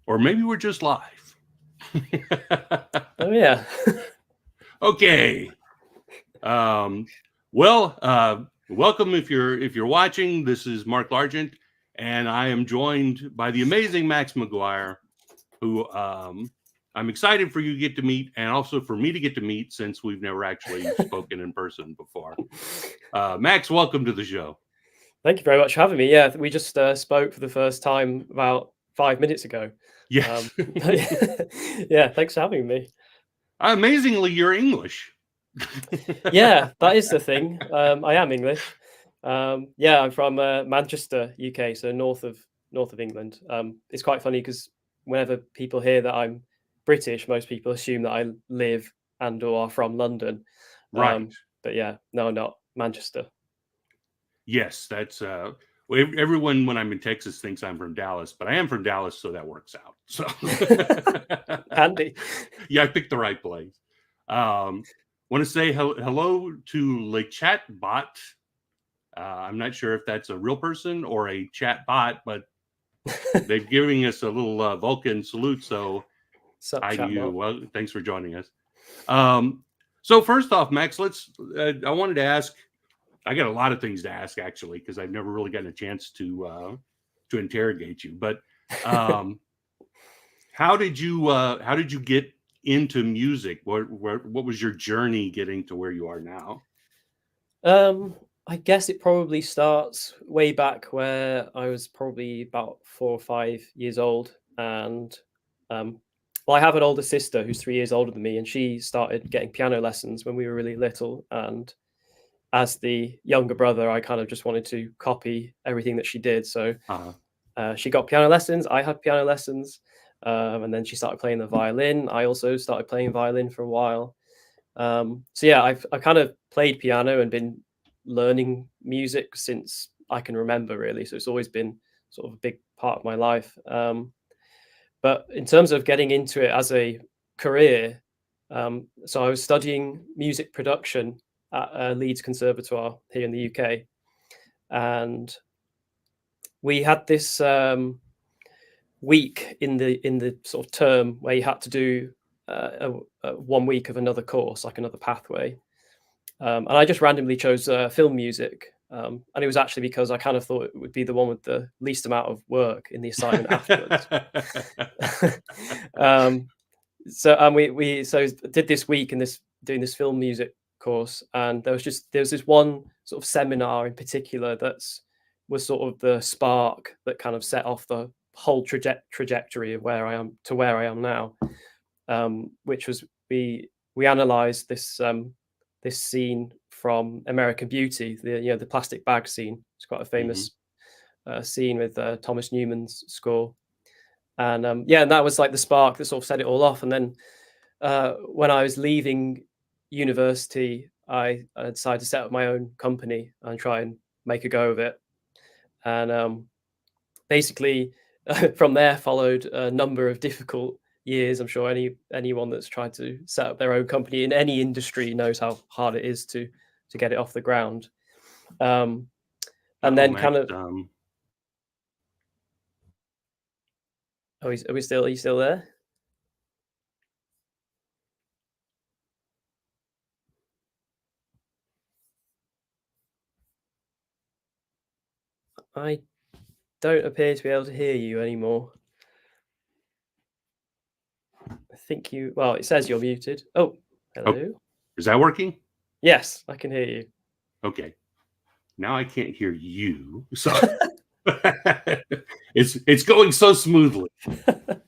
Or maybe we're just live. Oh yeah. Okay. Welcome if you're watching. This is Mark Largent, and I am joined by the amazing Max McGuire, who I'm excited for you to get to meet, and also for me to get to meet since we've never actually spoken in person before. Max, welcome to the show. Thank you very much for having me. Yeah, we just spoke for the first time about 5 minutes ago. Yes. Yeah, thanks for having me. Amazingly, you're English. Yeah, that is the thing. I am English. Yeah, I'm from Manchester, UK, so north of England. It's quite funny because whenever people hear that I'm British, most people assume that I live and or are from London. Right. But yeah, no, not Manchester. Yes, that's everyone when I'm in Texas thinks I'm from Dallas, but I am from Dallas, so that works out. So Handy. Yeah, I picked the right place. Want to say hello to Le Chat Bot. I'm not sure if that's a real person or a chat bot, but they're giving us a little Vulcan salute. So hi to you. Well, thanks for joining us. So first off, Max, I wanted to ask. I got a lot of things to ask actually, because I've never really gotten a chance to interrogate you. But how did you get into music? What was your journey getting to where you are now? I guess it probably starts way back where I was probably about 4 or 5 years old, and well, I have an older sister who's 3 years older than me, and she started getting piano lessons when we were really little. And as the younger brother, I kind of just wanted to copy everything that she did. So she got piano lessons. I had piano lessons. And then she started playing the violin. I also started playing violin for a while. So yeah, I've kind of played piano and been learning music since I can remember, really. So it's always been sort of a big part of my life. But in terms of getting into it as a career, so I was studying music production at Leeds Conservatoire here in the UK, and we had this week in the sort of term where you had to do 1 week of another course, like another pathway, and I just randomly chose film music, and it was actually because I kind of thought it would be the one with the least amount of work in the assignment afterwards. So we did this week in doing this film music course, and there was this one sort of seminar in particular was sort of the spark that kind of set off the whole trajectory of where I am now, which was we analyzed this scene from American Beauty, the plastic bag scene. It's quite a famous scene with Thomas Newman's score, and and that was like the spark that sort of set it all off. And then when I was leaving university, I decided to set up my own company and try and make a go of it. And basically, from there followed a number of difficult years. I'm sure anyone that's tried to set up their own company in any industry knows how hard it is to get it off the ground. And then Max, kind of, are you still there? I don't appear to be able to hear you anymore. I think well, it says you're muted. Oh, hello. Oh, is that working? Yes, I can hear you. Okay. Now I can't hear you. So it's going so smoothly. Let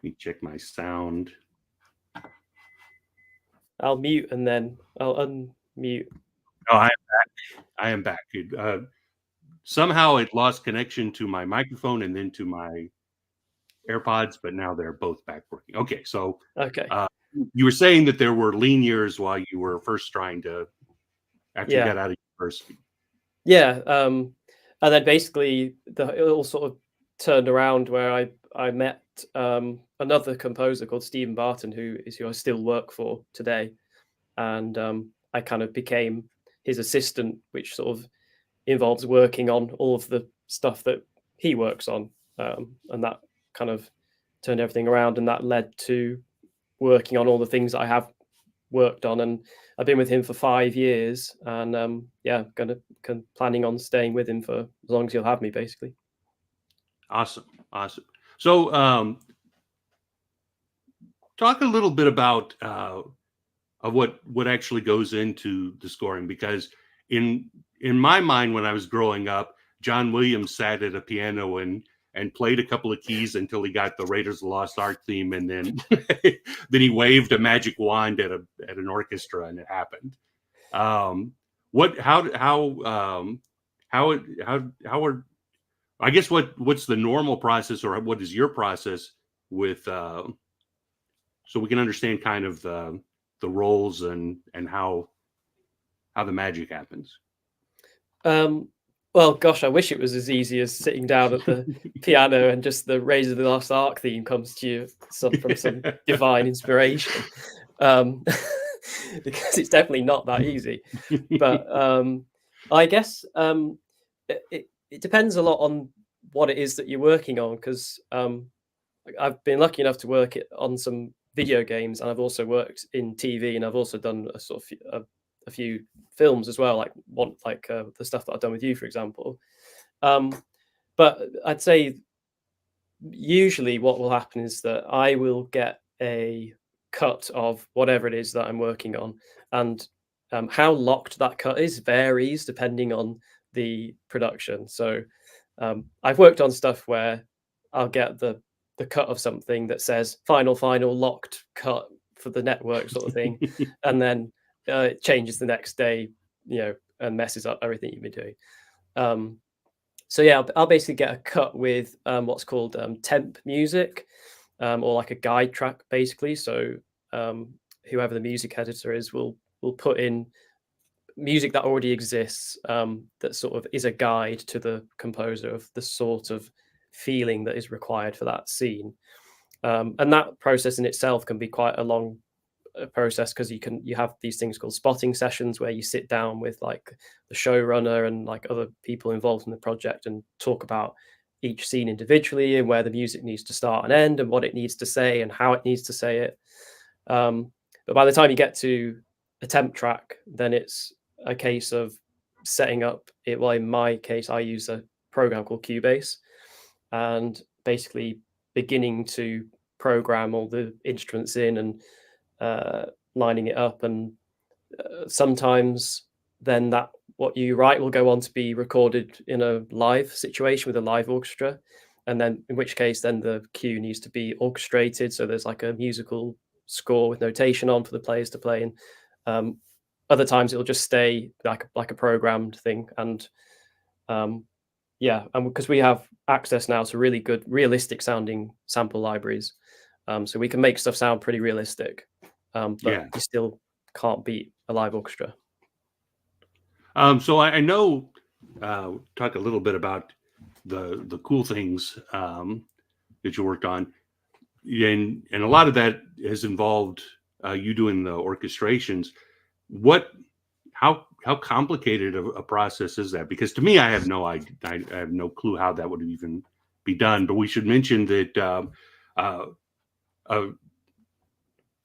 me check my sound. I'll mute and then I'll unmute. Oh, I am back. Somehow it lost connection to my microphone and then to my AirPods, but now they're both back working. Okay, so you were saying that there were lean years while you were first after you got out of university. Yeah, and then basically it all sort of turned around where I met another composer called Stephen Barton, who I still work for today, and I kind of became his assistant, which sort of involves working on all of the stuff that he works on. and that kind of turned everything around, and that led to working on all the things that I have worked on. And I've been with him for 5 years, and yeah, planning on staying with him for as long as he'll have me, basically. Awesome. So talk a little bit about of what actually goes into the scoring, because in my mind, when I was growing up, John Williams sat at a piano and played a couple of keys until he got the Raiders of the Lost Ark theme, and then then he waved a magic wand at an orchestra, and it happened. I guess what's the normal process, or what is your process with so we can understand kind of the roles and how the magic happens. Well, gosh, I wish it was as easy as sitting down at the piano and just the Raiders of the Lost Ark theme comes to you from some divine inspiration, because it's definitely not that easy. But I guess it depends a lot on what it is that you're working on, because I've been lucky enough to work on some video games, and I've also worked in TV, and I've also done a sort of a few films as well, like the stuff that I've done with you, for example. But I'd say usually what will happen is that I will get a cut of whatever it is that I'm working on, and how locked that cut is varies depending on the production. So I've worked on stuff where I'll get the cut of something that says final locked cut for the network sort of thing, and then it changes the next day, and messes up everything you've been doing. So yeah, I'll basically get a cut with what's called temp music, or like a guide track, basically. So whoever the music editor is will put in music that already exists, that sort of is a guide to the composer of the sort of feeling that is required for that scene. And that process in itself can be quite a long process, because you have these things called spotting sessions, where you sit down with like the showrunner and like other people involved in the project and talk about each scene individually, and where the music needs to start and end, and what it needs to say and how it needs to say it. But by the time you get to a temp track, then it's a case of setting up it. Well, in my case, I use a program called Cubase, and basically beginning to program all the instruments in and lining it up. And sometimes then that what you write will go on to be recorded in a live situation with a live orchestra, and then in which case then the cue needs to be orchestrated, so there's like a musical score with notation on for the players to play. And other times it'll just stay like a programmed thing. And yeah, and because we have access now to really good realistic sounding sample libraries, so we can make stuff sound pretty realistic, but you still can't beat a live orchestra. So I know, talk a little bit about the cool things that you worked on, and a lot of that has involved you doing the orchestrations. How complicated a process is that? Because to me, I have no clue how that would even be done. But we should mention that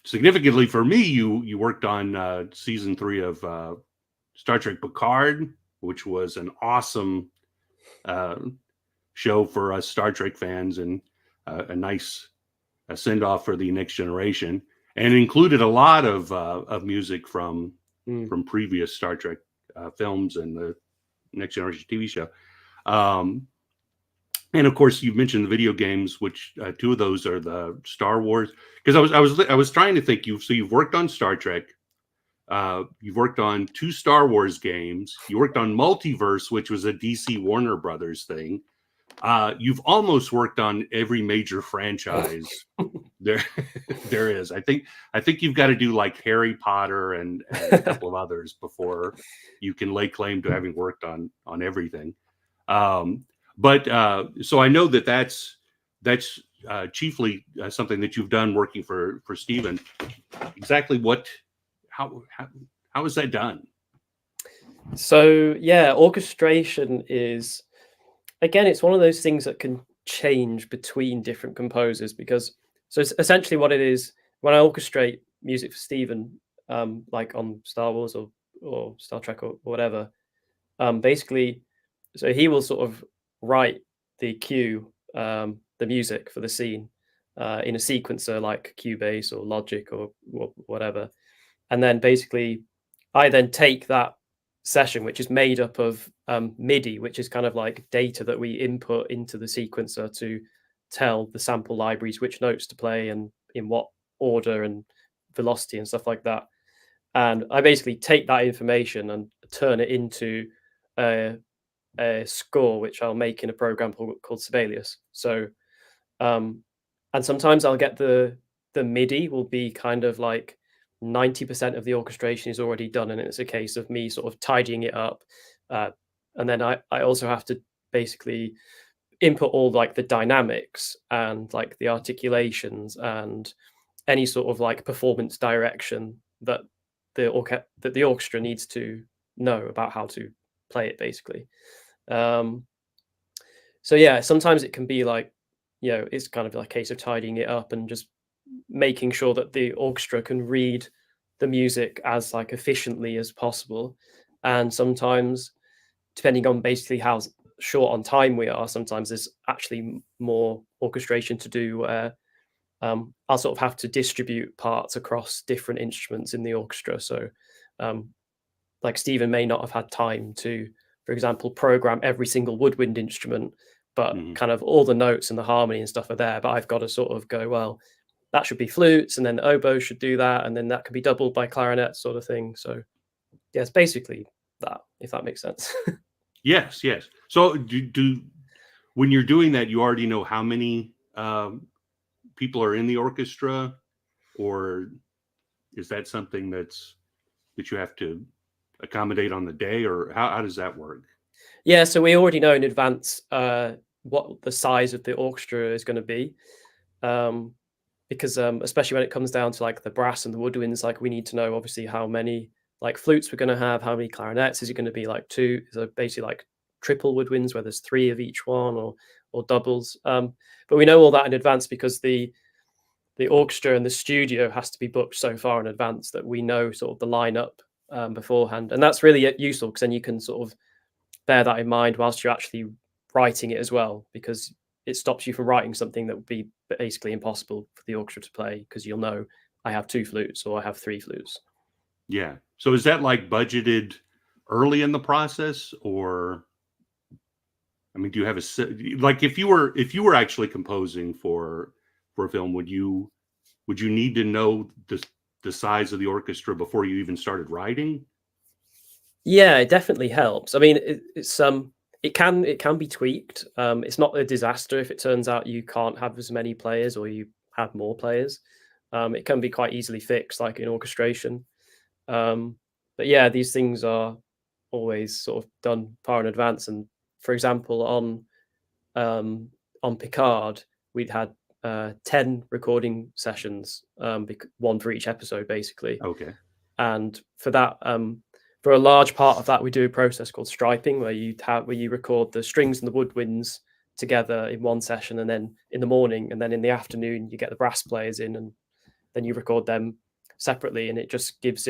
significantly for me, you worked on season 3 of Star Trek Picard, which was an awesome show for us Star Trek fans, and a nice send off for the Next Generation, and included a lot of music from previous Star Trek films and the Next Generation TV show. And of course, you mentioned the video games, which 2 of those are the Star Wars. Because I was trying to think. You've worked on Star Trek. You've worked on 2 Star Wars games. You worked on Multiverse, which was a DC Warner Brothers thing. You've almost worked on every major franchise there is. I think you've got to do like Harry Potter and a couple of others before you can lay claim to having worked on everything. But so I know that's chiefly something that you've done working for Steven. Exactly how is that done? So yeah, orchestration is, again, it's one of those things that can change between different composers, because it's essentially what it is when I orchestrate music for Stephen, like on Star Wars or Star Trek or whatever. Basically, so he will sort of write the cue, the music for the scene in a sequencer like Cubase or Logic or whatever, and then basically I then take that session, which is made up of MIDI, which is kind of like data that we input into the sequencer to tell the sample libraries which notes to play and in what order and velocity and stuff like that. And I basically take that information and turn it into a score, which I'll make in a program called Sibelius. So, and sometimes I'll get the MIDI will be kind of like 90% of the orchestration is already done, and it's a case of me sort of tidying it up. And then I also have to basically input all like the dynamics and like the articulations and any sort of like performance direction that the orchestra needs to know about how to play it, basically. So yeah, sometimes it can be like, it's kind of like a case of tidying it up and just making sure that the orchestra can read the music as like efficiently as possible. And sometimes, depending on basically how short on time we are, sometimes there's actually more orchestration to do where I'll sort of have to distribute parts across different instruments in the orchestra. So like Stephen may not have had time to, for example, program every single woodwind instrument, but kind of all the notes and the harmony and stuff are there. But I've got to sort of go, well, that should be flutes, and then the oboe should do that, and then that can be doubled by clarinet, sort of thing. So yeah, it's basically that, if that makes sense. Yes. So when you're doing that, you already know how many people are in the orchestra, or is that something that you have to accommodate on the day, or how does that work? Yeah, so we already know in advance what the size of the orchestra is going to be, because especially when it comes down to like the brass and the woodwinds, like we need to know obviously how many like flutes we're going to have, how many clarinets. Is it going to be like 2? So basically like triple woodwinds where there's 3 of each one, or doubles. But we know all that in advance because the orchestra and the studio has to be booked so far in advance that we know sort of the lineup beforehand, and that's really useful because then you can sort of bear that in mind whilst you're actually writing it as well, because it stops you from writing something that would be basically impossible for the orchestra to play, because you'll know I have 2 flutes or I have 3 flutes. Yeah. So is that like budgeted early in the process, or I mean, do you have like if you were actually composing for a film, would you need to know the size of the orchestra before you even started writing? Yeah, it definitely helps. I mean, it can be tweaked. It's not a disaster if it turns out you can't have as many players or you have more players. It can be quite easily fixed, like in orchestration. But yeah, these things are always sort of done far in advance. And for example, on Picard, we'd had 10 recording sessions, one for each episode, basically. Okay. And for that, for a large part of that, we do a process called striping, where you record the strings and the woodwinds together in one session, and then in the morning and then in the afternoon you get the brass players in, and then you record them separately, and it just gives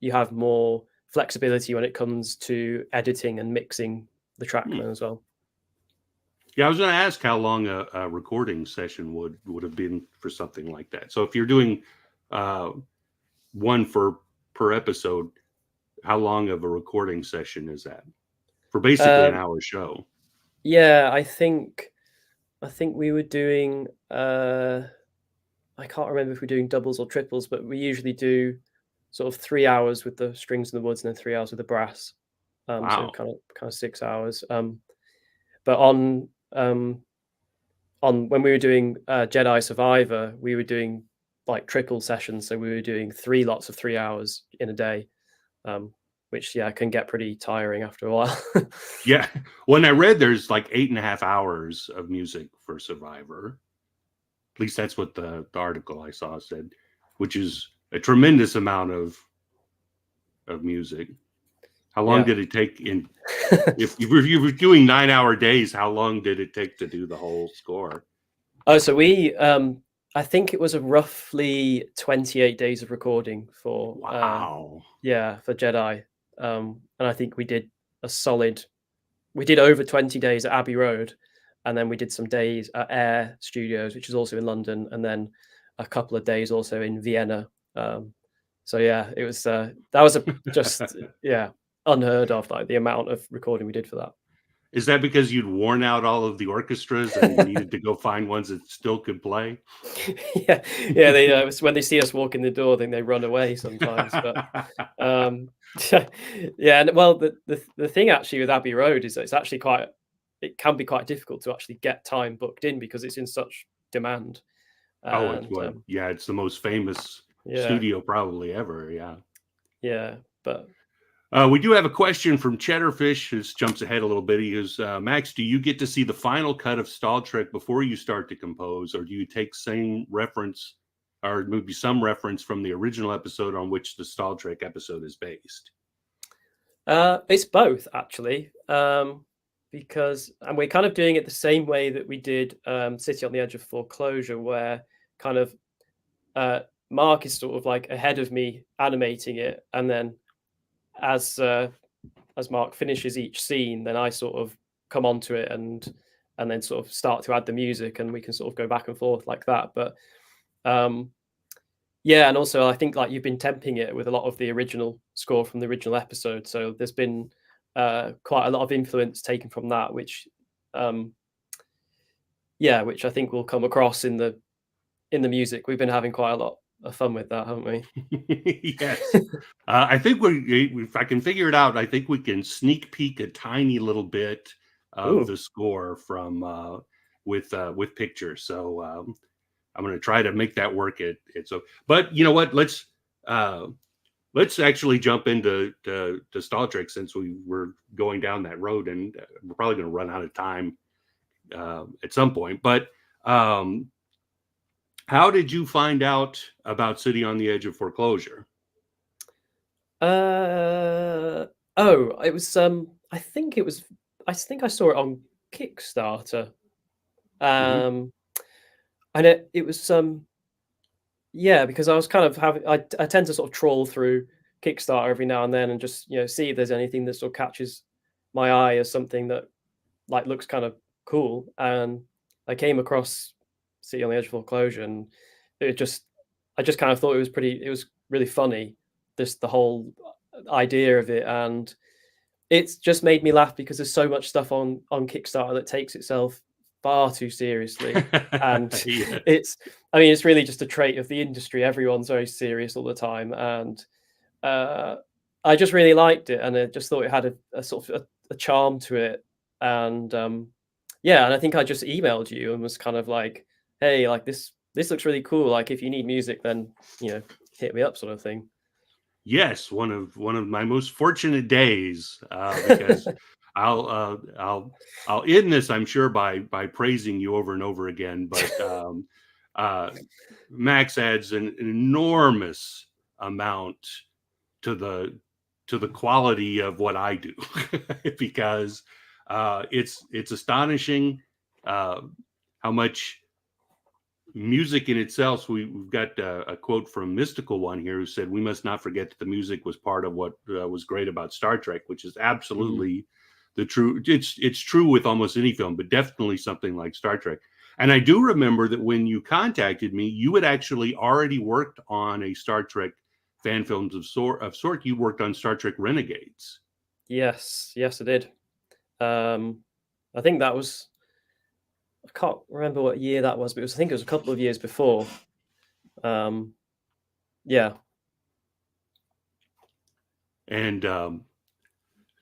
you have more flexibility when it comes to editing and mixing the track as well. Yeah, I was going to ask how long a recording session would have been for something like that. So if you're doing one per episode, how long of a recording session is that for basically an hour show? Yeah, I think we were doing I can't remember if we're doing doubles or triples, but we usually do sort of 3 hours with the strings and the woods and then 3 hours with the brass. Wow. So kind of 6 hours. But on when we were doing Jedi Survivor, we were doing like triple sessions. So we were doing 3 lots of 3 hours in a day, which can get pretty tiring after a while. Yeah. When I read there's like 8.5 hours of music for Survivor. At least that's what the article I saw said, which is a tremendous amount of music. How long did it take if you were doing 9-hour days, how long did it take to do the whole score? Oh, so we, I think it was a roughly 28 days of recording for, Wow. for Jedi. And I think we did over 20 days at Abbey Road, and then we did some days at Air Studios, which is also in London, and then a couple of days also in Vienna. So yeah, it was that was just unheard of, like the amount of recording we did for that. Is that because you'd worn out all of the orchestras and you needed to go find ones that still could play? yeah. They when they see us walk in the door, then they run away sometimes. But yeah, and well, the thing actually with Abbey Road is that it can be quite difficult to actually get time booked in because it's in such demand. It's the most famous studio probably ever. Yeah, but we do have a question from Cheddarfish, who jumps ahead a little bit. He goes, Max, do you get to see the final cut of Star Trek before you start to compose, or do you take same reference or maybe some reference from the original episode on which the Star Trek episode is based? It's both, actually, because we're kind of doing it the same way that we did City on the Edge of Foreclosure, where kind of Mark is sort of like ahead of me animating it, and then as Mark finishes each scene, then I sort of come onto it and then sort of start to add the music, and we can sort of go back and forth like that. But and also I think like you've been temping it with a lot of the original score from the original episode, so there's been quite a lot of influence taken from that, which I think will come across in the music. We've been having quite a lot of fun with that, haven't we? Yes. I think if I can figure it out, I think we can sneak peek a tiny little bit of the score from with pictures. So I'm going to try to make that work. But you know what? Let's actually jump into Star Trek, since we were going down that road, and we're probably going to run out of time at some point. But how did you find out about City on the Edge of Foreclosure? It was I think I saw it on Kickstarter. And it was because I was kind of I tend to sort of trawl through Kickstarter every now and then and just see if there's anything that sort of catches my eye as something that like looks kind of cool, and I came across City on the Edge of Foreclosure, and I just kind of thought it was really funny, the whole idea of it, and it's just made me laugh because there's so much stuff on Kickstarter that takes itself far too seriously, and it's really just a trait of the industry. Everyone's very serious all the time, and I just really liked it, and I just thought it had a sort of a charm to it, and and I think I just emailed you and was kind of like, hey, like this looks really cool, like if you need music, then hit me up, sort of thing. Yes, one of my most fortunate days, because I'll end this, I'm sure, by praising you over and over again. But Max adds an enormous amount to the quality of what I do, because it's astonishing how much music in itself. We've got a quote from Mystical One here, who said, "We must not forget that the music was part of what was great about Star Trek," which is absolutely the true. It's true with almost any film, but definitely something like Star Trek. And I do remember that when you contacted me, you had actually already worked on a Star Trek fan films of sort. You worked on Star Trek Renegades. Yes, I did. I think that was, I can't remember what year that was, but I think it was a couple of years before. Yeah. And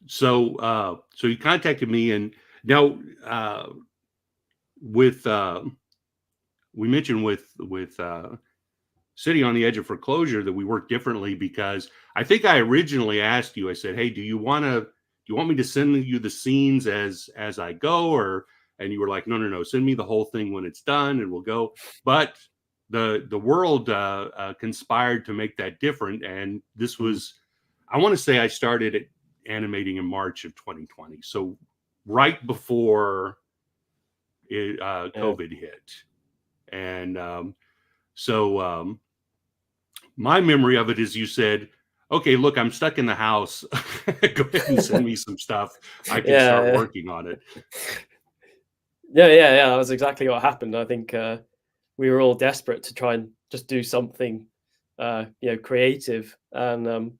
so you contacted me, and now with we mentioned with City on the Edge of Foreclosure that we work differently, because I think I originally asked you, I said, hey, do you want me to send you the scenes as I go, and you were like, no, send me the whole thing when it's done and we'll go. But the world conspired to make that different. And this was, I want to say I started animating in March of 2020. So right before COVID hit. And so my memory of it is you said, okay, look, I'm stuck in the house. Go ahead and send me some stuff. I can start working on it. Yeah. That was exactly what happened. I think we were all desperate to try and just do something, creative. And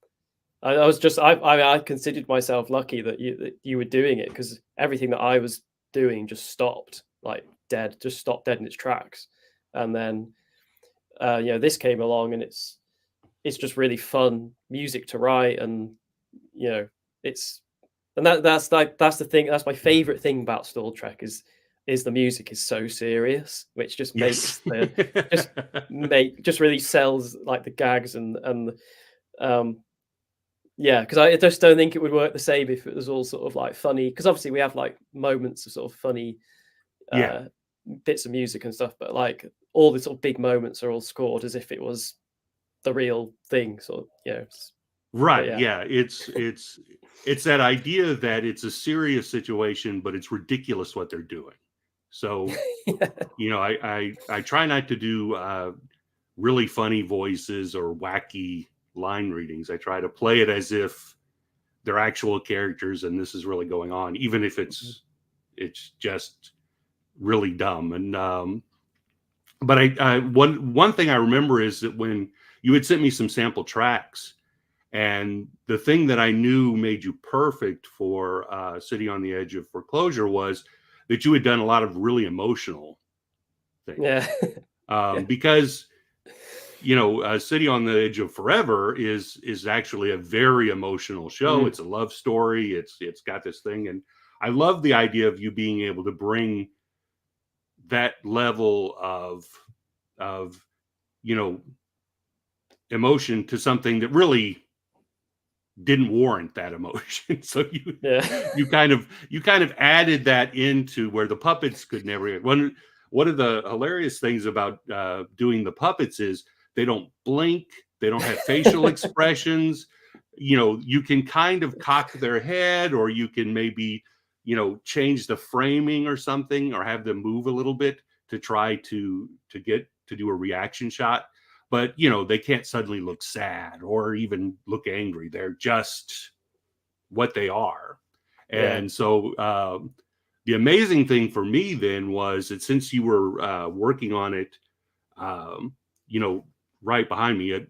I considered myself lucky that you were doing it, because everything that I was doing just stopped, just stopped dead in its tracks. And then, this came along, and it's just really fun music to write, and that's the thing. That's my favorite thing about Star Trek is the music is so serious, which just makes just really sells like the gags and because I just don't think it would work the same if it was all sort of like funny, because obviously we have like moments of sort of funny bits of music and stuff, but like all the sort of big moments are all scored as if it was the real thing. So right. Yeah. It's that idea that it's a serious situation, but it's ridiculous what they're doing. So, I try not to do really funny voices or wacky line readings. I try to play it as if they're actual characters and this is really going on, even if it's just really dumb. And but one thing I remember is that when you had sent me some sample tracks, and the thing that I knew made you perfect for City on the Edge of Foreclosure was that you had done a lot of really emotional things. Because City on the Edge of Forever is actually a very emotional show. It's a love story. It's got this thing, and I love the idea of you being able to bring that level of emotion to something that really didn't warrant that emotion. So you kind of added that into where the puppets could never. One of the hilarious things about doing the puppets is they don't blink, they don't have facial expressions. You can kind of cock their head, or you can maybe change the framing or something, or have them move a little bit to try to get to do a reaction shot. But they can't suddenly look sad or even look angry. They're just what they are. And so the amazing thing for me then was that since you were working on it, right behind me,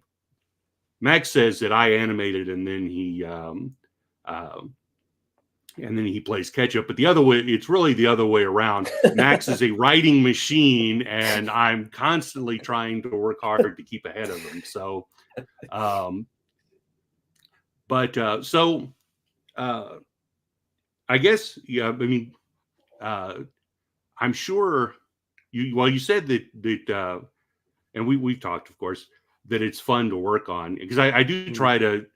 Max says that I animated, and then he plays catch up. But the other way, it's really the other way around. Max is a writing machine, and I'm constantly trying to work hard to keep ahead of him. So, I guess, I'm sure you said that, and we've talked, of course, that it's fun to work on, because I do try to.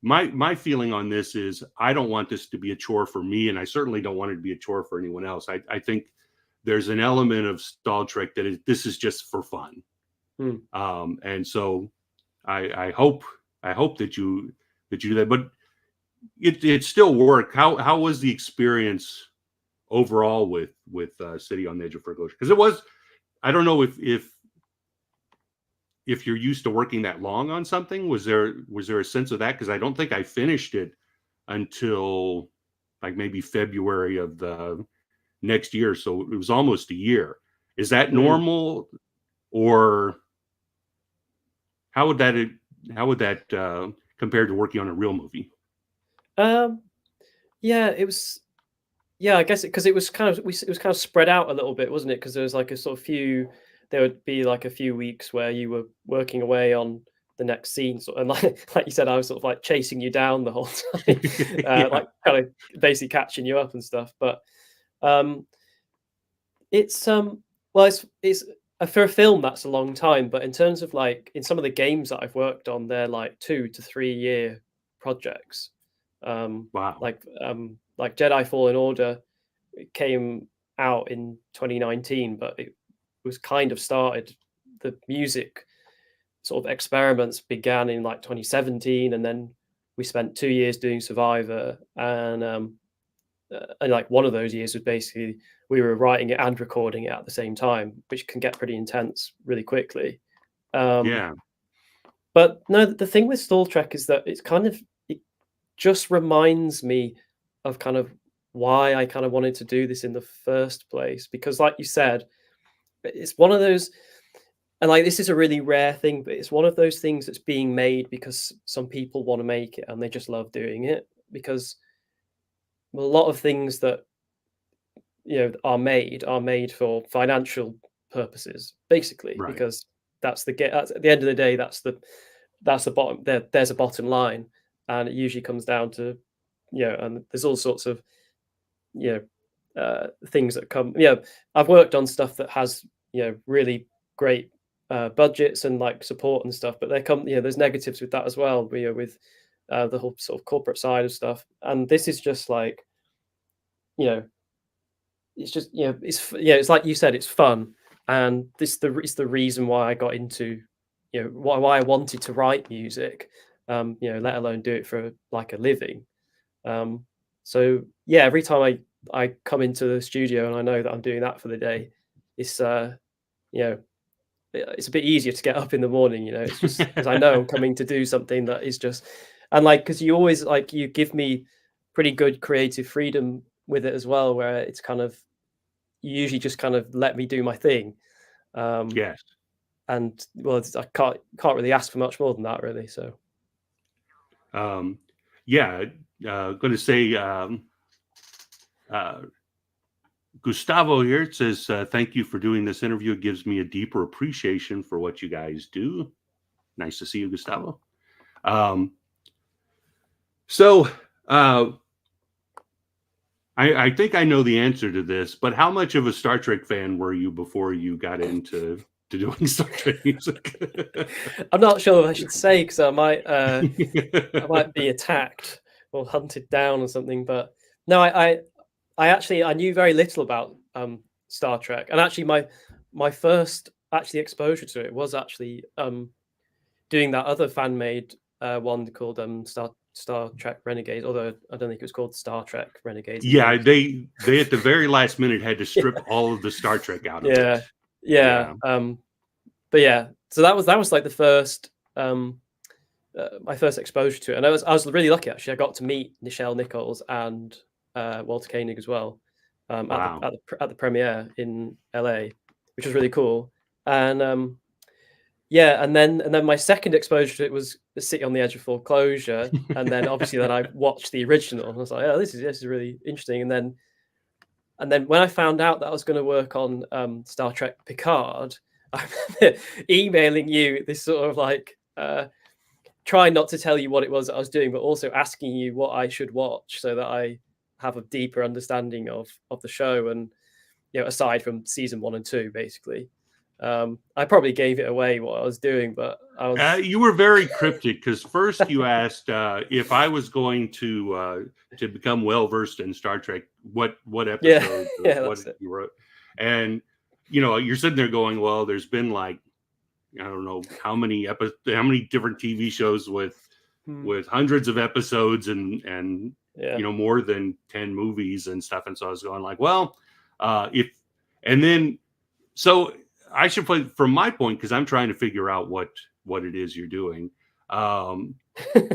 My feeling on this is I don't want this to be a chore for me, and I certainly don't want it to be a chore for anyone else. I think there's an element of Star Trek that this is just for fun, and so I hope that you do that. But it still work. How was the experience overall with City on the Edge of Foreclosure? Because it was, I don't know if you're used to working that long on something. Was there a sense of that? Because I don't think I finished it until like maybe February of the next year. So it was almost a year. Is that normal, or how would that compare to working on a real movie? It was. Yeah, I guess because it was kind of spread out a little bit, wasn't it? Because there was like a sort of there would be like a few weeks where you were working away on the next scene, and like you said, I was sort of like chasing you down the whole time, like kind of basically catching you up and stuff. But it's it's for a film, that's a long time. But in terms of like in some of the games that I've worked on, they're like 2 to 3 year projects. Wow. Like Jedi Fallen Order, it came out in 2019, but it was kind of started, the music sort of experiments began in like 2017, and then we spent 2 years doing Survivor, and like one of those years was basically we were writing it and recording it at the same time, which can get pretty intense really quickly. Yeah. But no, the thing with Star Trek is that it just reminds me of kind of why I kind of wanted to do this in the first place. Because like you said, it's one of those, and like this is a really rare thing, but it's one of those things that's being made because some people want to make it and they just love doing it. Because a lot of things that are made for financial purposes, basically, Right. because that's at the end of the day, that's the bottom. There's a bottom line, and it usually comes down to and there's all sorts of things that come. I've worked on stuff that has really great budgets and like support and stuff, but there's negatives with that as well. With the whole sort of corporate side of stuff, and this is just like it's just it's like you said, it's fun, and it's the reason why I got into why I wanted to write music, let alone do it for like a living. So yeah, every time I come into the studio and I know that I'm doing that for the day, it's it's a bit easier to get up in the morning. It's just because I know I'm coming to do something that is just, and like because you always you give me pretty good creative freedom with it as well, where it's kind of you usually just kind of let me do my thing. Yes. And well, I can't really ask for much more than that, really. So yeah, going to say Gustavo here says, thank you for doing this interview. It gives me a deeper appreciation for what you guys do. Nice to see you, Gustavo. I think I know the answer to this, but how much of a Star Trek fan were you before you got into doing Star Trek music? I'm not sure if I should say, because I might be attacked or hunted down or something. But no, I knew very little about Star Trek, and actually my first exposure to it was actually doing that other fan made one called Star Trek Renegades, although I don't think it was called Star Trek Renegades. Yeah, they at the very last minute had to strip all of the Star Trek out of it. Yeah. But yeah, so that was like the first my first exposure to it, and I was really lucky actually. I got to meet Nichelle Nichols and Walter Koenig as well Wow. at the premiere in LA, which was really cool. And yeah, and then my second exposure to it was The City on the Edge of Foreclosure, and then obviously then I watched the original, and I was like, oh, this is really interesting. And then when I found out that I was going to work on Star Trek Picard, I remember emailing you this sort of like trying not to tell you what it was that I was doing, but also asking you what I should watch so that I have a deeper understanding of the show, and aside from season 1 and 2, basically. I probably gave it away what I was doing, but I was. You were very cryptic because first you asked if I was going to become well versed in Star Trek, what episode, what you wrote, and you're sitting there going, well, there's been like I don't know how many different TV shows with hundreds of episodes and more than 10 movies and stuff, and so I was going like, well, so I should play from my point because I'm trying to figure out what it is you're doing.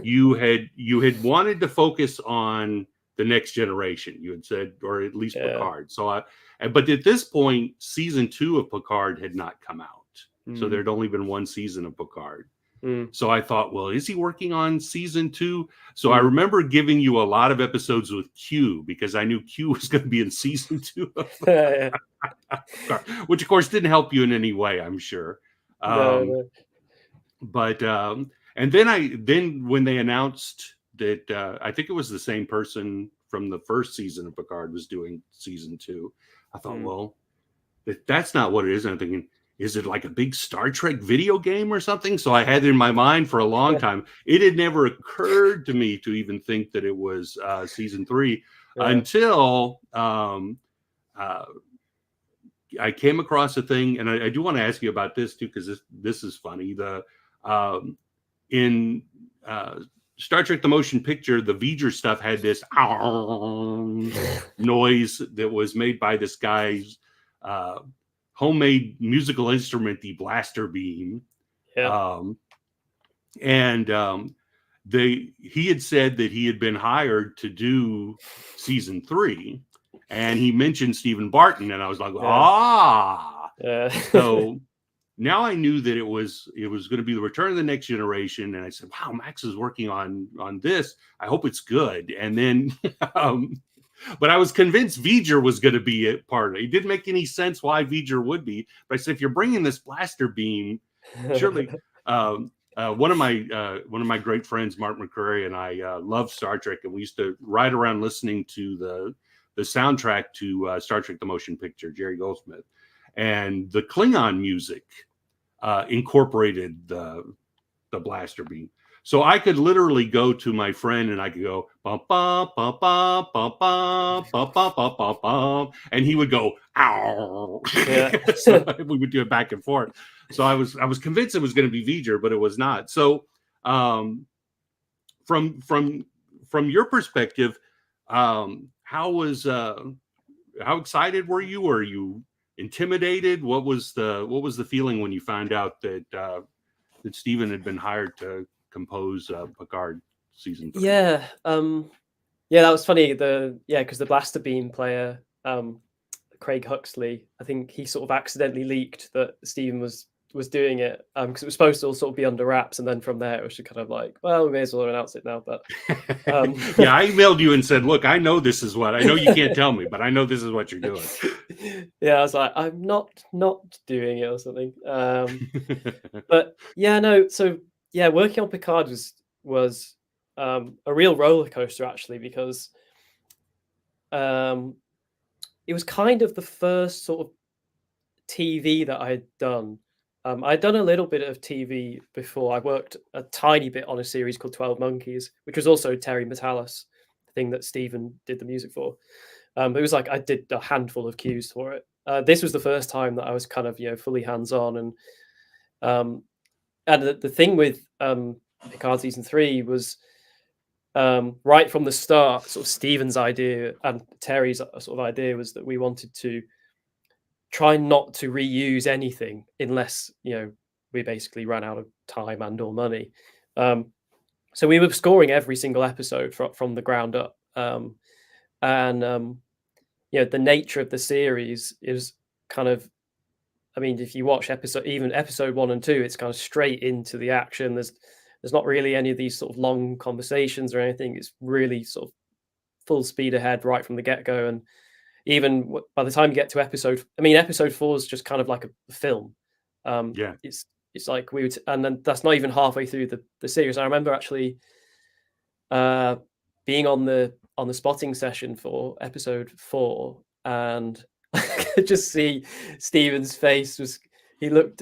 You had wanted to focus on the next generation, you had said, or at least Picard. So but at this point, season 2 of Picard had not come out. So there'd only been one season of Picard. So I thought, well, is he working on season 2? So I remember giving you a lot of episodes with Q because I knew Q was going to be in season 2 of which of course didn't help you in any way, I'm sure. No. But and then when they announced that I think it was the same person from the first season of Picard was doing season 2, I thought, well, that's not what it is. And I'm thinking, is it like a big Star Trek video game or something? So I had it in my mind for a long time. It had never occurred to me to even think that it was season 3 until I came across a thing, and I do want to ask you about this too, because this is funny. In Star Trek the Motion Picture, the V'ger stuff had this noise that was made by this guy's homemade musical instrument, the blaster beam. Yeah. He had said that he had been hired to do season 3, and he mentioned Stephen Barton, and I was like, Yeah. So now I knew that it was going to be the Return of the Next Generation, and I said, wow, Max is working on this. I hope it's good. And then but I was convinced V'ger was going to be a part of it. It didn't make any sense why V'ger would be, but I said, if you're bringing this blaster beam, surely one of my great friends, Mark McGuire, and I love Star Trek, and we used to ride around listening to the soundtrack to Star Trek the Motion Picture, Jerry Goldsmith, and the Klingon music incorporated the blaster beam. So I could literally go to my friend and I could go bum bum bum bum bum bum bum bum bum bum bum, and he would go ow. Yeah. So we would do it back and forth. So I was convinced it was going to be V'ger, but it was not. So from your perspective, how excited were you? Were you intimidated? What was the feeling when you found out that Stephen had been hired to compose Picard season 3? Yeah, that was funny. Because the blaster beam player, Craig Huxley, I think he sort of accidentally leaked that Stephen was doing it, because it was supposed to all sort of be under wraps, and then from there it was just kind of like, well, we may as well announce it now. But yeah, I emailed you and said, look, I know this is what I know. You can't tell me, but I know this is what you're doing. Yeah, I was like, I'm not doing it or something. But yeah, no. So yeah, working on Picard was a real roller coaster, actually, because it was kind of the first sort of TV that I had done. I'd done a little bit of TV before. I worked a tiny bit on a series called 12 Monkeys, which was also Terry Metalis, the thing that Stephen did the music for. It was like I did a handful of cues for it. This was the first time that I was kind of fully hands-on, and the thing with Picard season 3 was right from the start, sort of Stephen's idea and Terry's sort of idea was that we wanted to try not to reuse anything unless we basically ran out of time and or money. So we were scoring every single episode from the ground up, and the nature of the series is kind of, I mean, if you watch episode 1 and 2, it's kind of straight into the action. There's not really any of these sort of long conversations or anything. It's really sort of full speed ahead right from the get-go. And even by the time you get to episode 4 is just kind of like a film. It's like and then that's not even halfway through the series. I remember actually being on the spotting session for episode 4, and I could just see Stephen's face he looked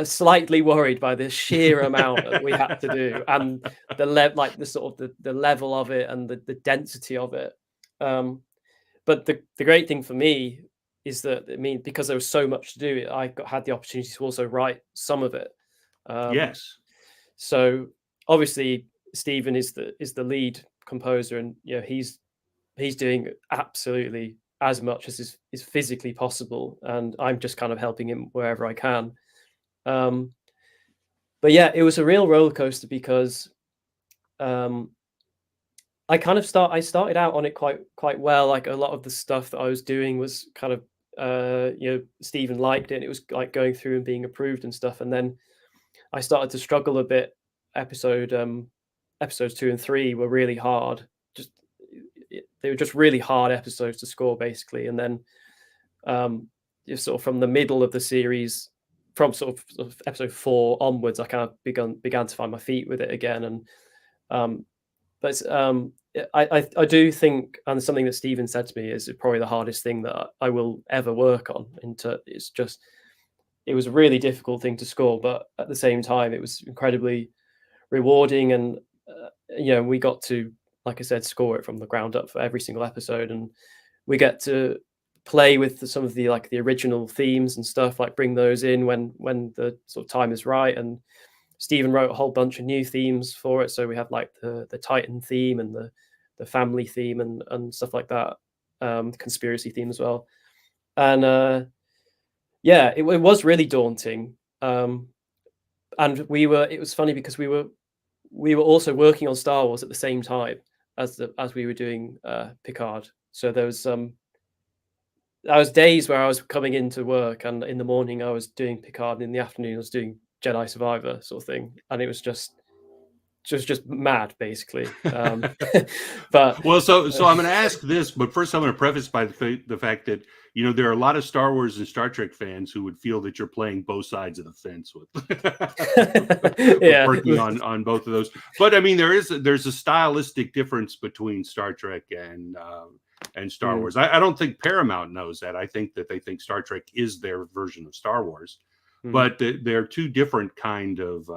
slightly worried by the sheer amount that we had to do, and the level of it and the density of it. But the great thing for me is that, because there was so much to do, I had the opportunity to also write some of it. Yes. So obviously Stephen is the lead composer, and he's doing absolutely as much as is physically possible, and I'm just kind of helping him wherever I can. But yeah, it was a real roller coaster because I started out on it quite well. Like, a lot of the stuff that I was doing was kind of Stephen liked it, and it was like going through and being approved and stuff. And then I started to struggle a bit. Episodes 2 and 3 were really hard. They were just really hard episodes to score, basically. And then sort of from the middle of the series, from sort of episode 4 onwards, I kind of began to find my feet with it again. And but I do think, and something that Stephen said to me, is probably the hardest thing that I will ever work on. It was a really difficult thing to score, but at the same time, it was incredibly rewarding. And we got to, like I said, score it from the ground up for every single episode, and we get to play with some of the original themes and stuff, like bring those in when the sort of time is right. And Stephen wrote a whole bunch of new themes for it. So we have like the Titan theme and the family theme and stuff like that, conspiracy theme as well. And yeah, it was really daunting. And it was funny because we were also working on Star Wars at the same time as we were doing Picard. So there was days where I was coming into work, and in the morning I was doing Picard, and in the afternoon I was doing Jedi Survivor sort of thing, and it was just mad, basically. But well, so I'm going to ask this, but first I'm going to preface by the fact that there are a lot of Star Wars and Star Trek fans who would feel that you're playing both sides of the fence with, working on both of those. But I mean, there's a stylistic difference between Star Trek and Star Wars. I don't think Paramount knows that. I think that they think Star Trek is their version of Star Wars, but they're two different kind of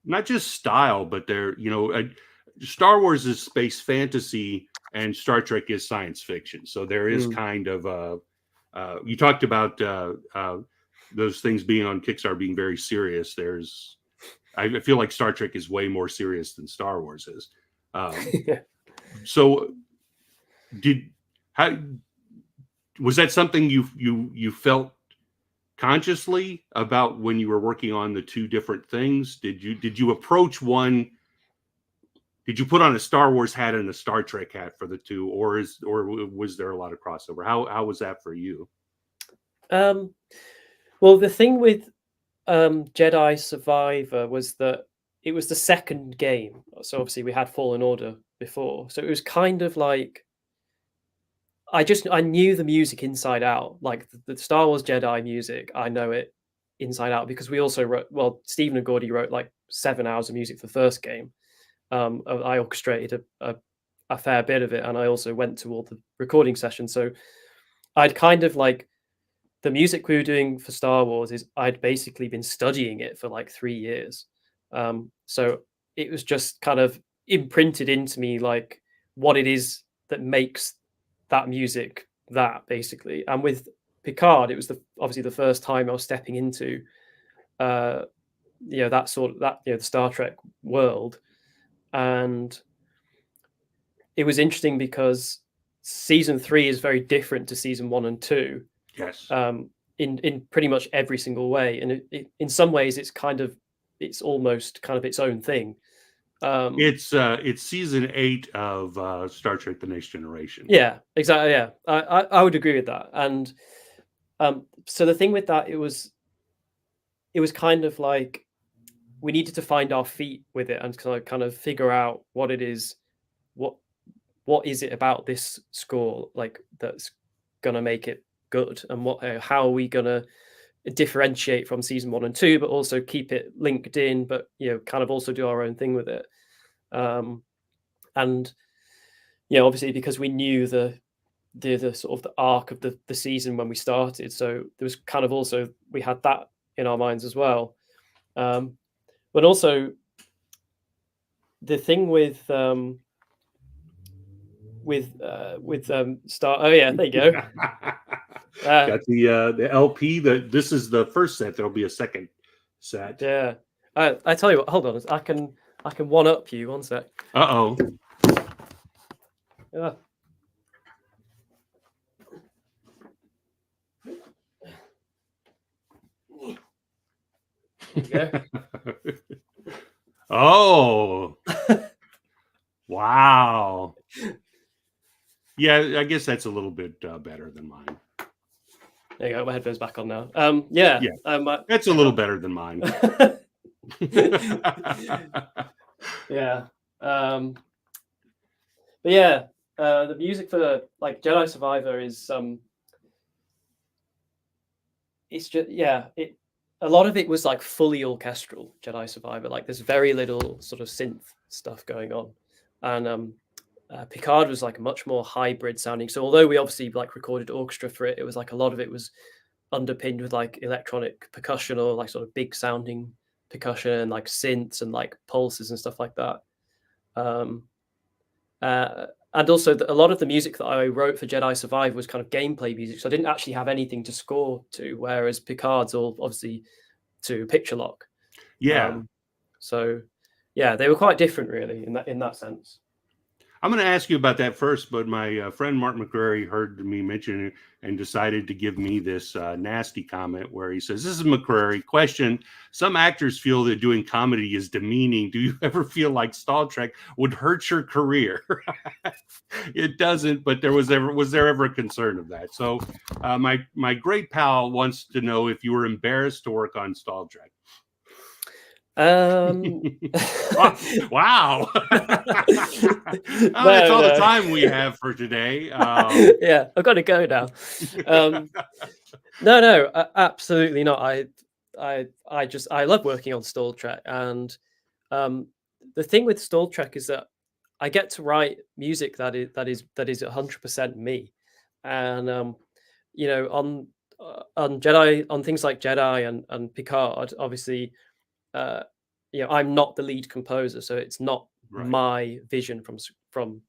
not just style, but they're Star Wars is space fantasy and Star Trek is science fiction. So there is kind of you talked about those things being on Kickstarter being very serious. I feel like Star Trek is way more serious than Star Wars is. So was that something you felt consciously about when you were working on the two different things? Did you approach one? Did you put on a Star Wars hat and a Star Trek hat for the two, or was there a lot of crossover? How was that for you? Well, the thing with Jedi Survivor was that it was the second game. So obviously we had Fallen Order before, so it was kind of like I knew the music inside out, like the Star Wars Jedi music. I know it inside out because we also wrote. Well, Stephen and Gordy wrote like 7 hours of music for the first game. I orchestrated a fair bit of it, and I also went to all the recording sessions. So I'd kind of like the music we were doing for Star Wars is I'd basically been studying it for like 3 years. So it was just kind of imprinted into me, like what it is that makes that music that, basically. And with Picard, it was obviously the first time I was stepping into that the Star Trek world. And it was interesting because season 3 is very different to season 1 and 2. Yes. In pretty much every single way, and in some ways it's almost kind of its own thing. It's season 8 of Star Trek: The Next Generation. Yeah, exactly. Yeah, I would agree with that. And so the thing with that, it was kind of like we needed to find our feet with it and kind of figure out what it is, what is it about this score like that's gonna make it good, and how are we gonna differentiate from season 1 and 2, but also keep it linked in, but kind of also do our own thing with it. And obviously because we knew the sort of the arc of the season when we started, so there was kind of also we had that in our minds as well. But also the thing with Star. Oh yeah, there you go. Got the LP. This is the first set. There'll be a second set. Yeah, I tell you what. Hold on, I can one up you. One sec. Uh-oh. Yeah. There you go. Oh. Wow. Yeah, I guess that's a little bit better than mine. There you go. My headphones back on now. Yeah. That's a little better than mine. Yeah. But yeah, the music for like Jedi Survivor is it's just a lot of it was like fully orchestral. Jedi Survivor, like there's very little sort of synth stuff going on, and Picard was like much more hybrid sounding. So although we obviously like recorded orchestra for it, it was like a lot of it was underpinned with like electronic percussion or like sort of big sounding percussion and like synths and like pulses and stuff like that. and also a lot of the music that I wrote for Jedi Survive was kind of gameplay music, so I didn't actually have anything to score to. Whereas Picard's all obviously to picture lock. Yeah. So yeah, they were quite different, really, in that sense. I'm going to ask you about that first, but my friend Mark McGuire heard me mention it and decided to give me this nasty comment where he says, "This is McGuire. Question: some actors feel that doing comedy is demeaning. Do you ever feel like Star Trek would hurt your career?" It doesn't, but was there ever a concern of that? So my great pal wants to know if you were embarrassed to work on Star Trek. Wow. That's all the time we have for today. Yeah, I've got to go now. No, absolutely not. I love working on Star Trek, and the thing with Star Trek is that I get to write music that is 100% me, and on Jedi, on things like Jedi and Picard, obviously. I'm not the lead composer, so it's not my vision from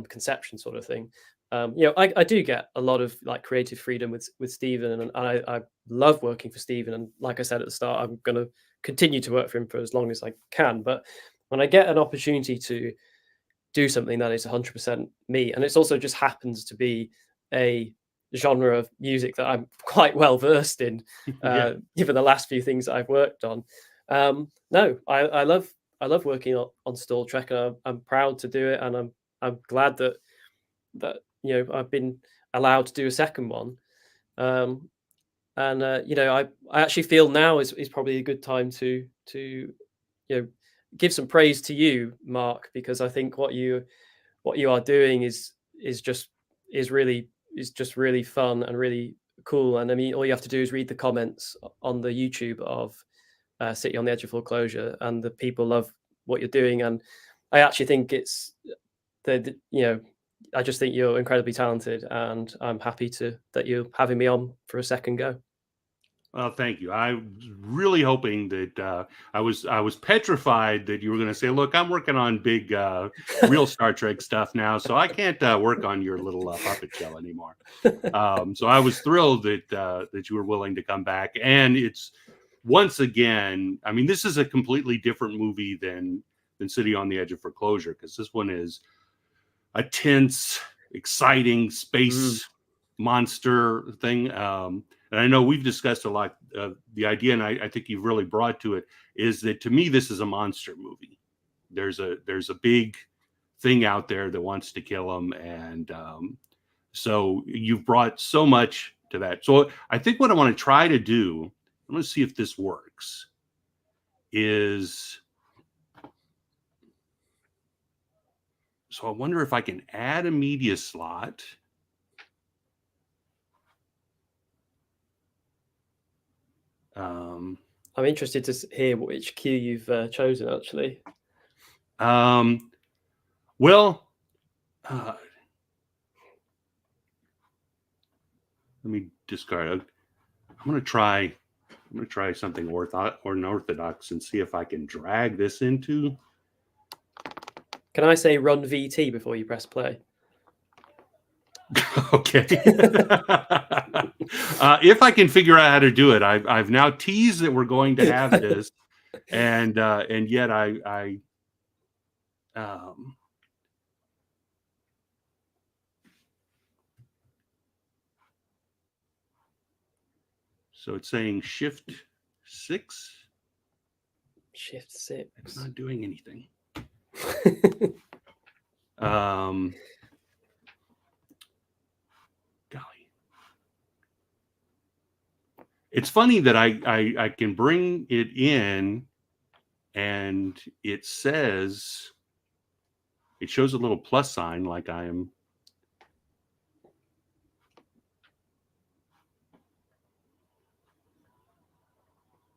conception sort of thing. I do get a lot of like creative freedom with Stephen, and I love working for Stephen. And like I said at the start, I'm going to continue to work for him for as long as I can. But when I get an opportunity to do something that is 100% me, and it's also just happens to be a genre of music that I'm quite well versed in, given the last few things that I've worked on. No, I love working on Star Trek, and I'm proud to do it, and I'm glad that I've been allowed to do a second one. I actually feel now is probably a good time to give some praise to you, Mark, because I think what you are doing is just really fun and really cool. And I mean, all you have to do is read the comments on the YouTube of City on the Edge of Foreclosure, and the people love what you're doing. And I actually think it's I just think you're incredibly talented, and I'm happy that you're having me on for a second go. Well, thank you. I was really hoping that I was petrified that you were going to say, "Look, I'm working on big, real Star Trek stuff now, so I can't work on your little puppet show anymore." So I was thrilled that you were willing to come back, and it's once again. I mean, this is a completely different movie than City on the Edge of Foreclosure, because this one is a tense, exciting space monster thing. And I know we've discussed a lot the idea, and I think you've really brought to it, is that to me, this is a monster movie. There's a big thing out there that wants to kill him. And so you've brought so much to that. So I think what I want to try to do, I'm going to see if this works, is, so I wonder if I can add a media slot. I'm interested to hear which cue you've chosen, actually. Well, let me discard. I'm going to try something unorthodox and see if I can drag this into. Can I say run VT before you press play? Okay. If I can figure out how to do it, I've now teased that we're going to have this, and yet I so it's saying Shift 6. Shift 6. It's not doing anything. Golly. It's funny that I can bring it in, and it says, it shows a little plus sign like I am.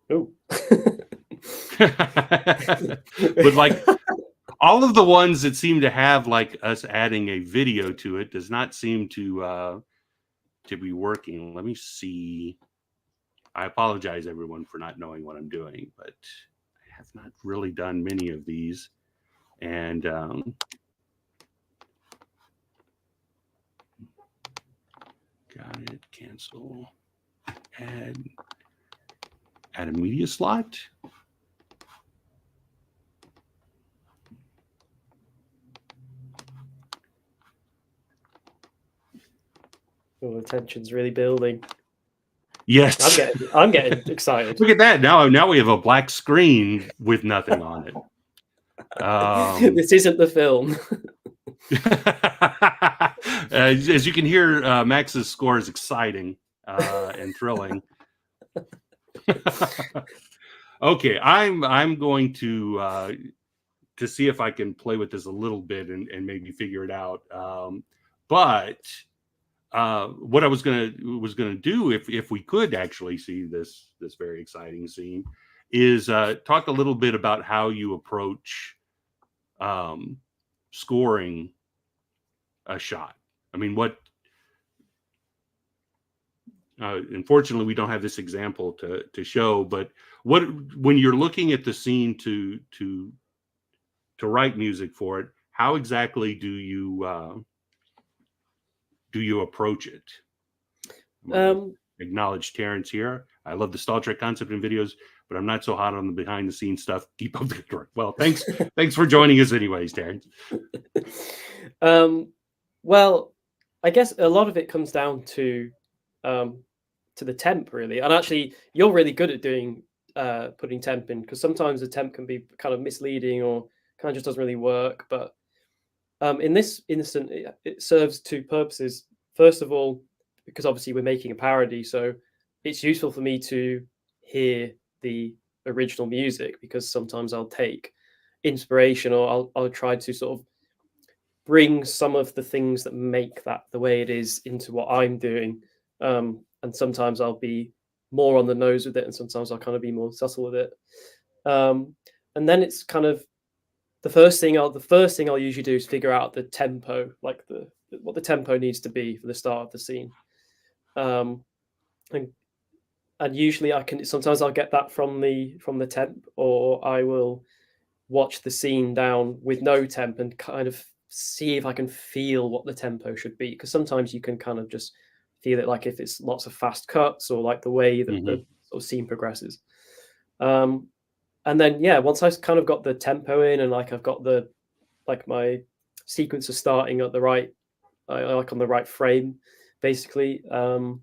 Oh. But like all of the ones that seem to have like us adding a video to it does not seem to be working. Let me see. I apologize, everyone, for not knowing what I'm doing, but I have not really done many of these. And cancel. Add a media slot. Oh, the tension's really building. Yes. I'm getting excited. Look at that. Now we have a black screen with nothing on it. This isn't the film. As you can hear, Max's score is exciting and thrilling. Okay, I'm going to see if I can play with this a little bit and maybe figure it out. But what I was gonna do, if we could actually see this very exciting scene, is talk a little bit about how you approach scoring a shot. I mean, unfortunately, we don't have this example to show, but when you're looking at the scene to write music for it, how exactly do you approach it? Acknowledge Terrence here. I love the Star Trek concept in videos, but I'm not so hot on the behind the scenes stuff. Keep up the good work. Well, thanks for joining us anyways, Terrence. Well, I guess a lot of it comes down to the temp, really. And actually, you're really good at doing putting temp in, because sometimes the temp can be kind of misleading or kind of just doesn't really work. But in this instant, it serves two purposes. First of all, because obviously we're making a parody, so it's useful for me to hear the original music, because sometimes I'll take inspiration, or I'll try to sort of bring some of the things that make that the way it is into what I'm doing. And sometimes I'll be more on the nose with it, and sometimes I'll kind of be more subtle with it. And then it's kind of the first thing I'll usually do is figure out the tempo, like what the tempo needs to be for the start of the scene. And usually sometimes I'll get that from the temp, or I will watch the scene down with no temp and kind of see if I can feel what the tempo should be, because sometimes you can kind of just feel it, like if it's lots of fast cuts, or like the way that the sort of scene progresses. And then once I kind of got the tempo in, and like I've got my sequence is starting at the right, like on the right frame, basically, I'll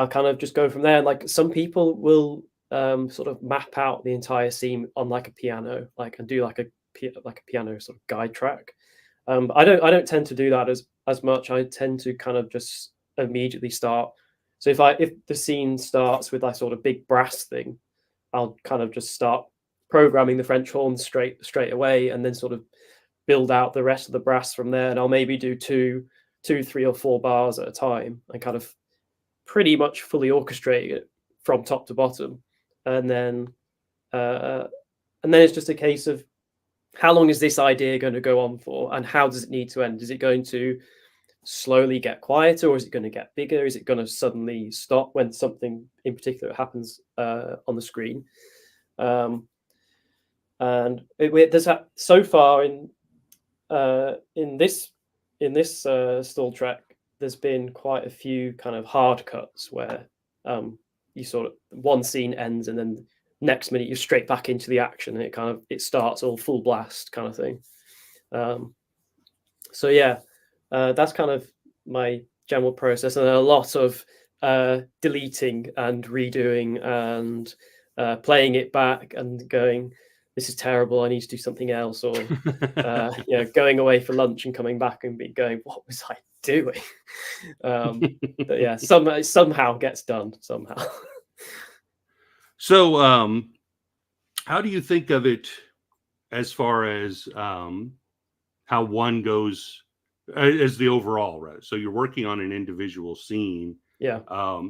kind of just go from there. And like some people will sort of map out the entire scene on like a piano, and do like a piano sort of guide track. I don't tend to do that as much. I tend to kind of just immediately start. So if the scene starts with like sort of big brass thing, I'll kind of just start programming the French horn straight away, and then sort of build out the rest of the brass from there. And I'll maybe do two, 3 or 4 bars at a time, and kind of pretty much fully orchestrate it from top to bottom. And then it's just a case of how long is this idea going to go on for, and how does it need to end? Is it going to slowly get quieter, or is it going to get bigger? Is it going to suddenly stop when something in particular happens on the screen? And there's that so far in this stall track, there's been quite a few kind of hard cuts where you sort of one scene ends, and then next minute you're straight back into the action, and it starts all full blast kind of thing. That's kind of my general process, and a lot of deleting and redoing and playing it back and going, this is terrible, I need to do something else, or going away for lunch and coming back and going, what was I doing? But somehow gets done somehow. So how do you think of it as far as how one goes as the overall, right? So you're working on an individual scene. Yeah. Are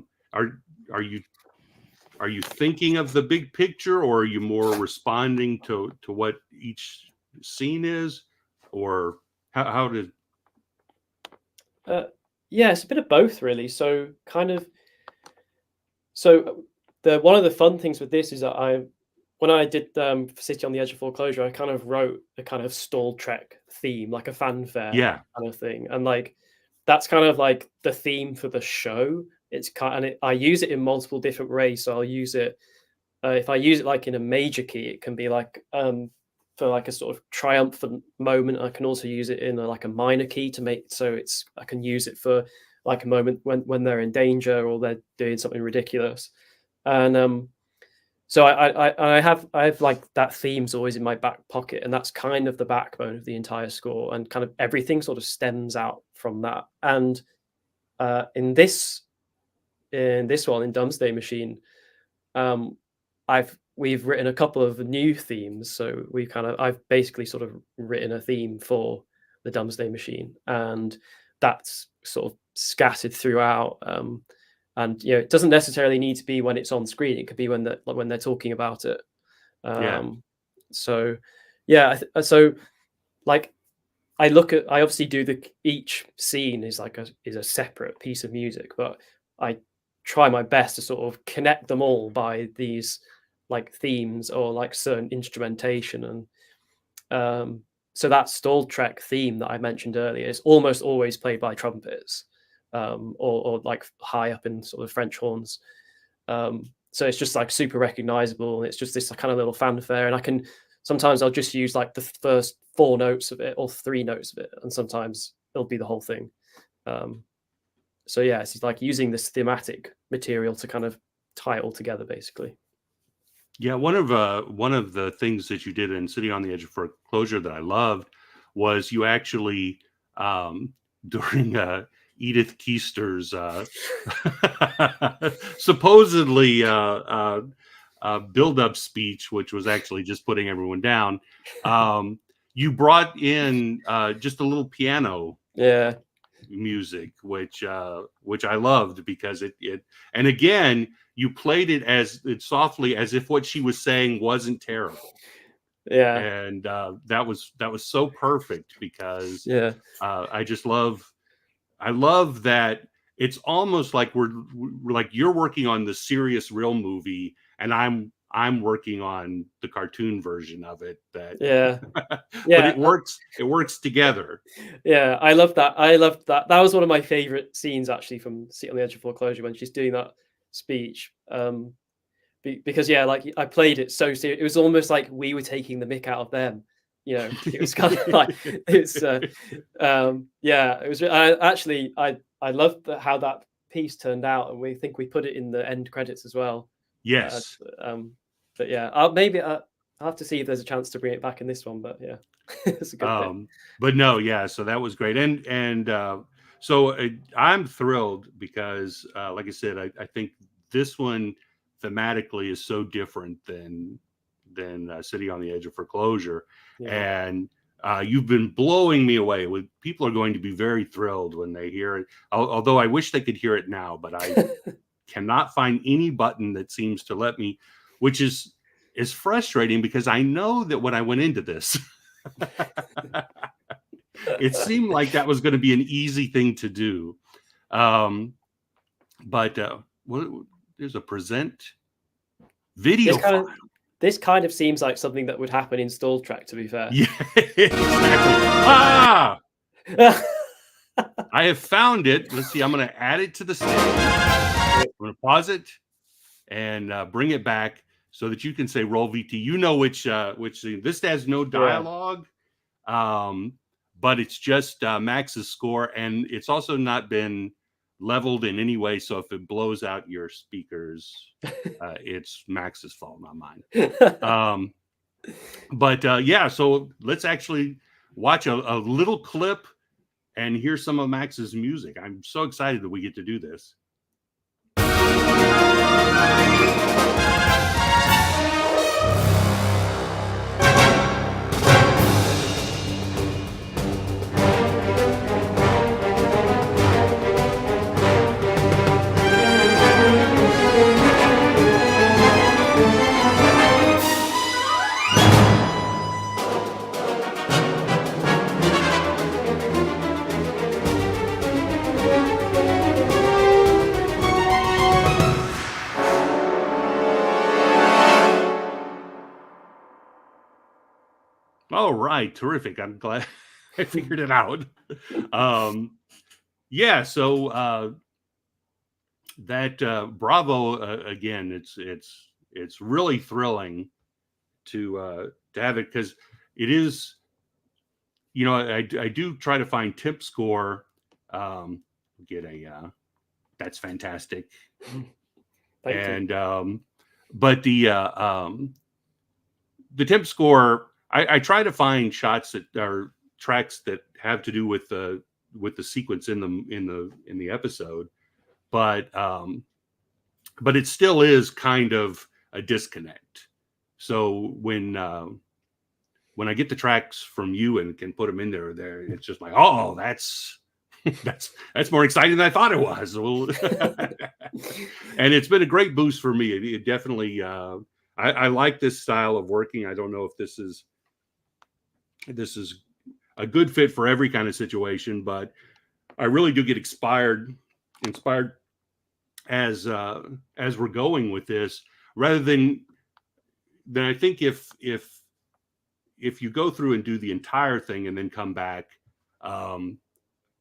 you thinking of the big picture, or are you more responding to what each scene is, or how did? It's a bit of both, really. So one of the fun things with this is that when I did City on the Edge of Foreclosure, I kind of wrote a kind of Star Trek theme, like a fanfare kind of thing. And like, that's kind of like the theme for the show, it's kind of, I use it in multiple different ways. So I'll use it if I use it like in a major key, it can be like for like a sort of triumphant moment. I can also use it in like a minor key to make so it's I can use it for like a moment when they're in danger or they're doing something ridiculous. And so I have like that theme's always in my back pocket, and that's kind of the backbone of the entire score, and kind of everything sort of stems out from that. And in this one, in Doomsday Machine, we've written a couple of new themes. So I've basically sort of written a theme for the Doomsday Machine, and that's sort of scattered throughout. And it doesn't necessarily need to be when it's on screen. It could be when they're talking about it. So yeah, so like I obviously do each scene is a separate piece of music, but I try my best to sort of connect them all by these like themes or like certain instrumentation. And so that Stalled Trek theme that I mentioned earlier is almost always played by trumpets, or like high up in sort of French horns. So it's just like super recognizable, and it's just this kind of little fanfare. And sometimes I'll just use like the first 4 notes of it or 3 notes of it, and sometimes it'll be the whole thing. So yeah, it's like using this thematic material to kind of tie it all together, basically. Yeah, one of the things that you did in City on the Edge of Foreclosure that I loved was you actually during Edith Keister's supposedly build-up speech, which was actually just putting everyone down, you brought in just a little piano music, which I loved, because it and again, you played it as softly as if what she was saying wasn't terrible. And that was so perfect, because I love that it's almost like we're like you're working on the serious real movie, and I'm working on the cartoon version of it. But it works together. I love that. That was one of my favorite scenes, actually, from City on the Edge of Foreclosure, when she's doing that speech. Because like I played it so serious. It was almost like we were taking the mick out of them. It was kind of like it's it was. I loved how that piece turned out, and we put it in the end credits as well. Yes. But yeah, I'll have to see if there's a chance to bring it back in this one. But yeah, it's a good bit. But no, yeah. So that was great, and so I'm thrilled because, like I said, I think this one thematically is so different than City on the Edge of Foreclosure, and you've been blowing me away. People are going to be very thrilled when they hear it. Although I wish they could hear it now, but I cannot find any button that seems to let me, which is frustrating, because I know that when I went into this, it seemed like that was going to be an easy thing to do. But there's a present video file. This kind of seems like something that would happen in Stalled Trek, to be fair. Yeah, exactly. I have found it. Let's see. I'm going to add it to the stage. I'm going to pause it and bring it back so that you can say roll VT. You know which scene. This has no dialogue, but it's just Max's score, and it's also not been leveled in any way. So if it blows out your speakers, it's Max's fault, not mine. But yeah, so let's actually watch a little clip and hear some of Max's music. I'm so excited that we get to do this. All right, terrific. I'm glad I figured it out. Yeah, so that bravo again. It's really thrilling to have it, because it is, you know, I do try to find tip score. Get a that's fantastic. Thank you. But the tip score, I try to find shots that are tracks that have to do with the sequence in the episode, but it still is kind of a disconnect. So when I get the tracks from you and can put them in there, it's just like, oh, that's more exciting than I thought it was. And it's been a great boost for me. It definitely, I like this style of working. I don't know if this is a good fit for every kind of situation, but I really do get inspired as we're going with this, rather than I think if you go through and do the entire thing and then come back,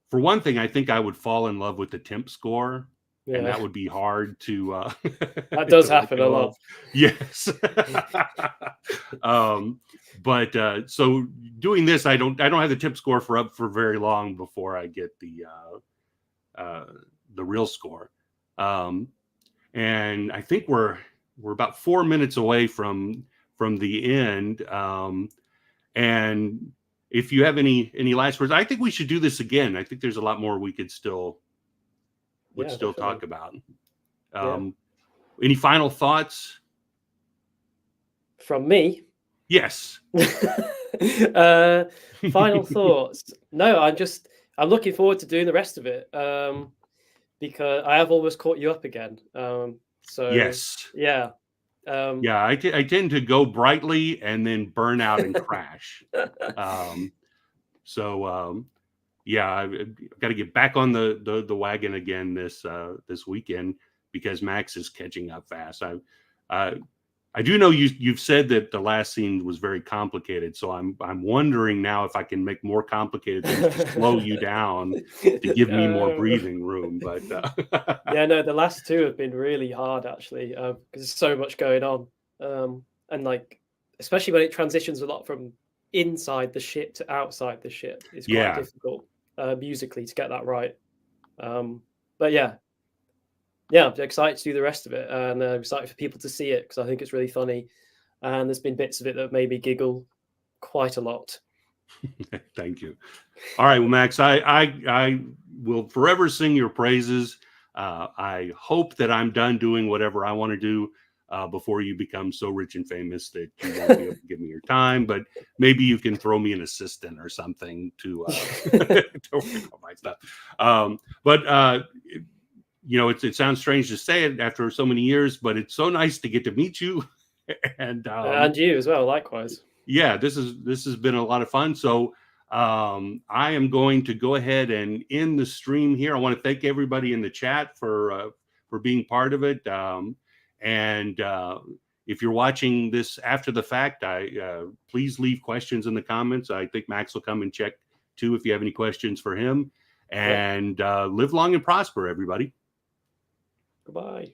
for one thing, I think I would fall in love with the temp score, and that would be hard to. That does happen a lot. Yes. But so doing this, I don't have the temp score for very long before I get the real score, and I think we're about 4 minutes away from the end, and if you have any last words, I think we should do this again. I think there's a lot more we could still talk about. Any final thoughts from me? Yes. Final thoughts? No, I'm looking forward to doing the rest of it, because I have almost caught you up again. So yes, yeah. I tend to go brightly and then burn out and crash. Yeah, I've got to get back on the wagon again this weekend, because Max is catching up fast. I do know you've said that the last scene was very complicated, so I'm wondering now if I can make more complicated things to slow you down, to give me more breathing room. But yeah, no, the last two have been really hard actually, because there's so much going on, and like especially when it transitions a lot from inside the ship to outside the ship, it's quite difficult musically to get that right. But yeah, I'm excited to do the rest of it, and I'm excited for people to see it, because I think it's really funny, and there's been bits of it that made me giggle quite a lot. Thank you. All right, well, Max, I will forever sing your praises. I hope that I'm done doing whatever I want to do before you become so rich and famous that you won't be able to give me your time, but maybe you can throw me an assistant or something to work on my stuff. You know, it sounds strange to say it after so many years, but it's so nice to get to meet you, and you as well, likewise. Yeah, this has been a lot of fun. So I am going to go ahead and end the stream here. I want to thank everybody in the chat for being part of it. And if you're watching this after the fact, please leave questions in the comments. I think Max will come and check too if you have any questions for him. And live long and prosper, everybody. Goodbye.